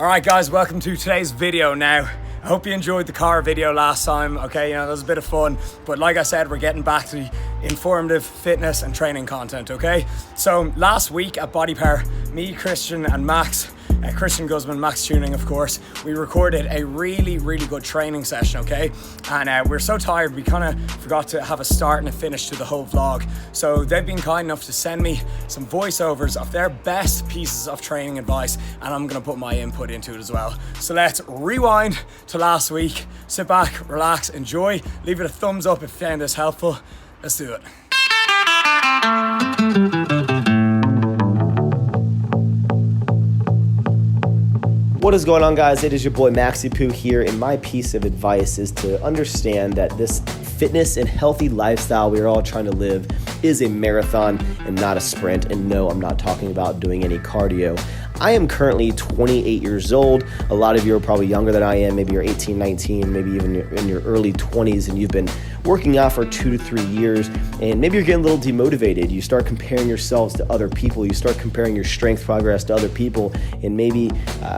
Alright guys, welcome to today's video now. I hope you enjoyed the car video last time, okay, that was a bit of fun, but like I said, we're getting back to the informative fitness and training content, okay? So last week at Body Power, me, Christian and Max, Christian Guzman, Max Tuning of course, we recorded a really good training session, okay? And we're so tired, we kind of forgot to have a start and a finish to the whole vlog. So they've been kind enough to send me some voiceovers of their best pieces of training advice, and I'm gonna put my input into it as well. So let's rewind to last week, sit back, relax, enjoy, leave it a thumbs up if you found this helpful. Let's do it. What is going on, guys? It is your boy Maxi Poo here, and my piece of advice is to understand that this fitness and healthy lifestyle we are all trying to live is a marathon and not a sprint. And no, I'm not talking about doing any cardio. I am currently 28 years old. A lot of you are probably younger than I am. Maybe you're 18, 19, maybe even in your early 20s, and you've been working out for 2 to 3 years, and maybe you're getting a little demotivated. You start comparing yourselves to other people. You start comparing your strength progress to other people, and maybe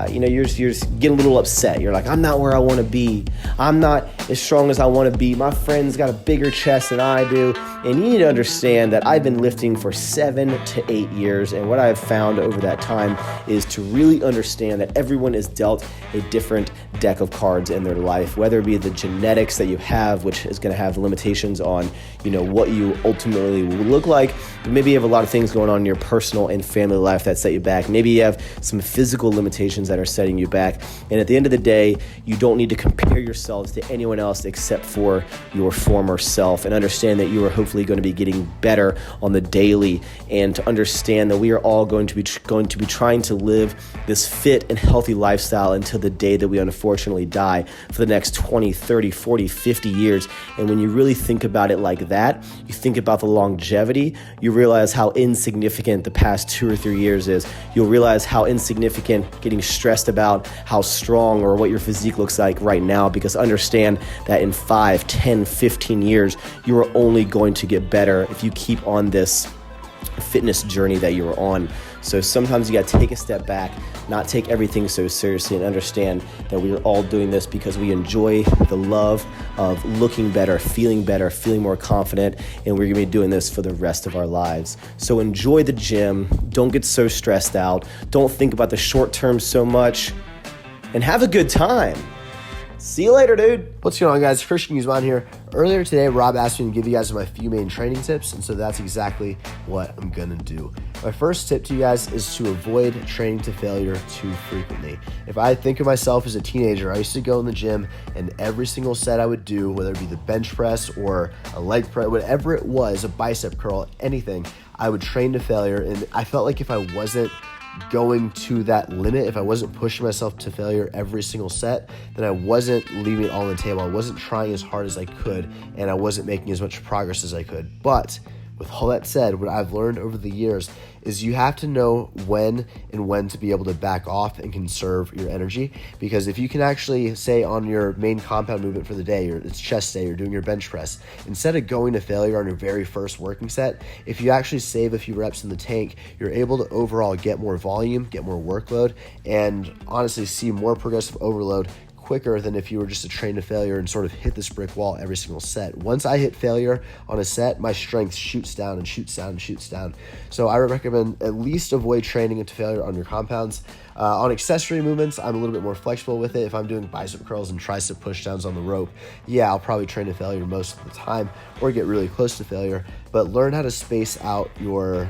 you're just getting a little upset. You're like, I'm not where I want to be. I'm not as strong as I want to be. My friend's got a bigger chest than I do. And you need to understand that I've been lifting for 7 to 8 years, and what I've found over that time is to really understand that everyone is dealt a different deck of cards in their life, whether it be the genetics that you have, which is going to have limitations on what you ultimately will look like. Maybe you have a lot of things going on in your personal and family life that set you back. Maybe you have some physical limitations that are setting you back. And at the end of the day, you don't need to compare yourselves to anyone else except for your former self, and understand that you are hopefully going to be getting better on the daily, and to understand that we are all going to be trying to live this fit and healthy lifestyle until the day that we unfortunately die, for the next 20, 30, 40, 50 years. And when you really think about it like that, you think about the longevity, you realize how insignificant the past 2 or 3 years is. You'll realize how insignificant getting stressed about how strong or what your physique looks like right now, because understand that in 5, 10, 15 years, you are only going to get better if you keep on this fitness journey that you're on. So sometimes you got to take a step back, not take everything so seriously, and understand that we are all doing this because we enjoy the love of looking better, feeling more confident, and we're going to be doing this for the rest of our lives. So enjoy the gym. Don't get so stressed out. Don't think about the short term so much, and have a good time. See you later, dude. What's going on, guys? Christian Guzman here. Earlier today, Rob asked me to give you guys my few main training tips, and so that's exactly what I'm gonna do. My first tip to you guys is to avoid training to failure too frequently. If I think of myself as a teenager, I used to go in the gym, and every single set I would do, whether it be the bench press or a leg press, whatever it was, a bicep curl, anything, I would train to failure, and I felt like if I wasn't going to that limit, if I wasn't pushing myself to failure every single set, then I wasn't leaving it all on the table. I wasn't trying as hard as I could, and I wasn't making as much progress as I could. But with all that said, what I've learned over the years is you have to know when to be able to back off and conserve your energy. Because if you can actually say on your main compound movement for the day, or it's chest day, you're doing your bench press, instead of going to failure on your very first working set, if you actually save a few reps in the tank, you're able to overall get more volume, get more workload, and honestly see more progressive overload quicker than if you were just to train to failure and sort of hit this brick wall every single set. Once I hit failure on a set, my strength shoots down and shoots down and shoots down. So I would recommend at least avoid training into failure on your compounds. On accessory movements, I'm a little bit more flexible with it. If I'm doing bicep curls and tricep pushdowns on the rope, I'll probably train to failure most of the time or get really close to failure, but learn how to space out your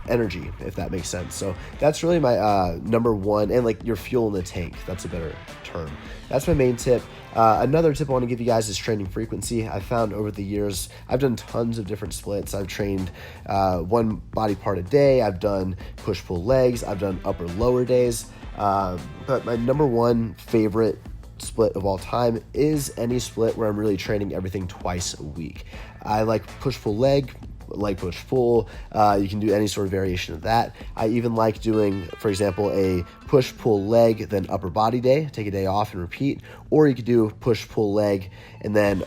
energy, if that makes sense. So that's really my number one, and like your fuel in the tank, that's a better term. That's my main tip. Another tip I want to give you guys is training frequency. I found over the years, I've done tons of different splits. I've trained one body part a day. I've done push-pull legs. I've done upper lower days. But my number one favorite split of all time is any split where I'm really training everything twice a week. I like push-pull leg push pull. You can do any sort of variation of that. I even like doing, for example, a push pull leg, then upper body day, take a day off and repeat. Or you could do push pull leg and then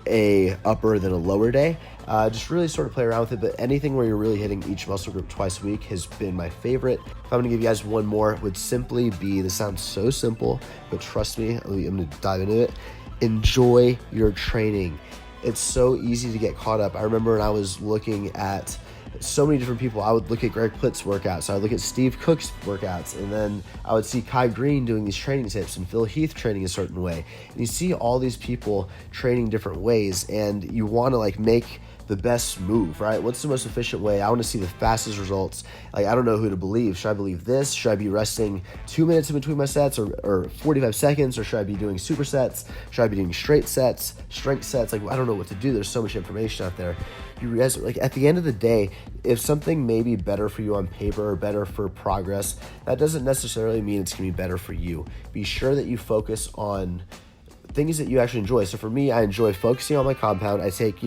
a upper than a lower day. Just really sort of play around with it, but anything where you're really hitting each muscle group twice a week has been my favorite. If I'm gonna give you guys one more, it would simply be, this sounds so simple, but trust me, I'm gonna dive into it. Enjoy your training. It's so easy to get caught up. I remember when I was looking at so many different people, I would look at Greg Plitt's workouts, I would look at Steve Cook's workouts, and then I would see Kai Green doing these training tips and Phil Heath training a certain way. And you see all these people training different ways, and you want to like make the best move, right? What's the most efficient way? I want to see the fastest results. Like, I don't know who to believe. Should I believe this? Should I be resting 2 minutes in between my sets, or 45 seconds? Or should I be doing supersets? Should I be doing straight sets, strength sets? Like, I don't know what to do. There's so much information out there. You guys, like, at the end of the day, if something may be better for you on paper or better for progress, that doesn't necessarily mean it's going to be better for you. Be sure that you focus on things that you actually enjoy. So for me, I enjoy focusing on my compound. I take,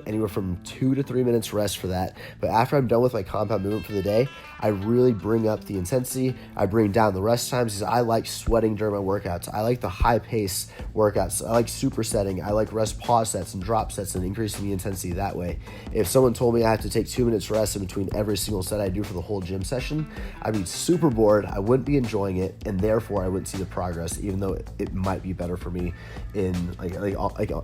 anywhere from 2 to 3 minutes rest for that. But after I'm done with my compound movement for the day, I really bring up the intensity. I bring down the rest times because I like sweating during my workouts. I like the high pace workouts. I like supersetting. I like rest pause sets and drop sets and increasing the intensity that way. If someone told me I have to take 2 minutes rest in between every single set I do for the whole gym session, I'd be super bored. I wouldn't be enjoying it, and therefore I wouldn't see the progress, even though it might be better for me in like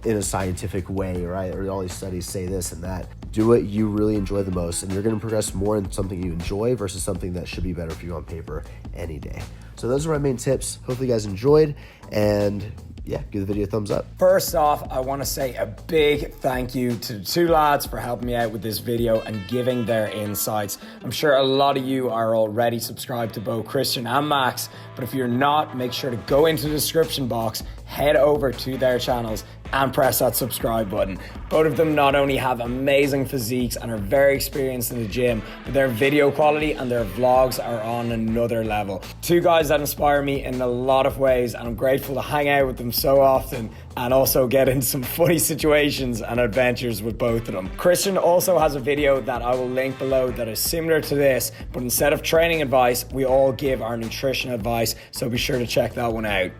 in a scientific way, right? Or all these studies say this and that. Do what you really enjoy the most, and you're going to progress more in something you enjoy versus something that should be better for you on paper any day. So those are my main tips. Hopefully you guys enjoyed, and yeah, give the video a thumbs up. First off, I want to say a big thank you to the two lads for helping me out with this video and giving their insights. I'm sure a lot of you are already subscribed to both Christian and Max, but if you're not, make sure to go into the description box, head over to their channels and press that subscribe button. Both of them not only have amazing physiques and are very experienced in the gym, but their video quality and their vlogs are on another level. Two guys that inspire me in a lot of ways, and I'm grateful to hang out with them so often and also get in some funny situations and adventures with both of them. Christian also has a video that I will link below that is similar to this, but instead of training advice, we all give our nutrition advice, so be sure to check that one out.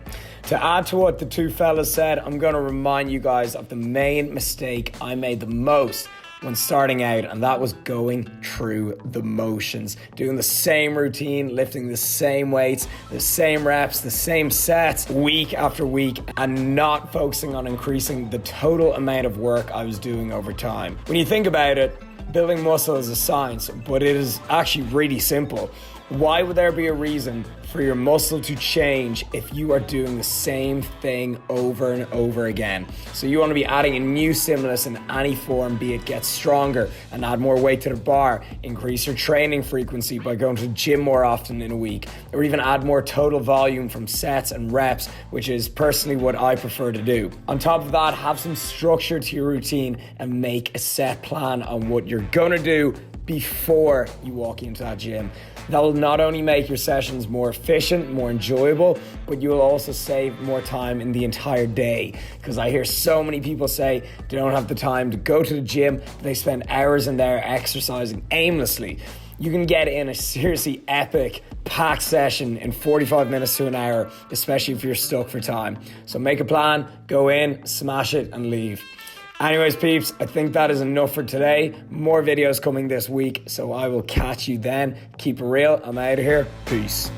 To add to what the two fellas said, I'm going to remind you guys of the main mistake I made the most when starting out, and that was going through the motions, doing the same routine, lifting the same weights, the same reps, the same sets week after week, and not focusing on increasing the total amount of work I was doing over time. When you think about it, building muscle is a science, but it is actually really simple. Why would there be a reason for your muscle to change if you are doing the same thing over and over again? So you want to be adding a new stimulus in any form, be it get stronger and add more weight to the bar, increase your training frequency by going to the gym more often in a week, or even add more total volume from sets and reps, which is personally what I prefer to do. On top of that, have some structure to your routine and make a set plan on what you're gonna do before you walk into that gym. That will not only make your sessions more efficient, more enjoyable, but you will also save more time in the entire day. Because I hear so many people say they don't have the time to go to the gym, but they spend hours in there exercising aimlessly. You can get in a seriously epic, packed session in 45 minutes to an hour, especially if you're stuck for time. So make a plan, go in, smash it, and leave. Anyways, peeps, I think that is enough for today. More videos coming this week, so I will catch you then. Keep it real. I'm out of here. Peace.